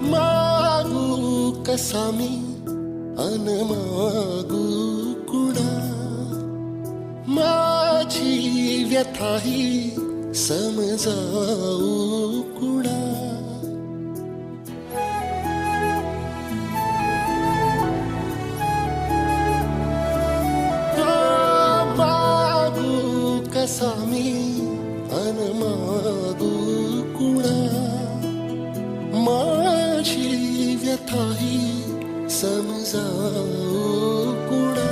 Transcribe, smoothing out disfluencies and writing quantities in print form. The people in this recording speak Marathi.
मागू कसा मी अन मागू कुणा, माझी व्यथा ही समजावू कुणा. मागू कसा मी अन मागू कुणा, माझी व्यथा ही समजावू कुणा.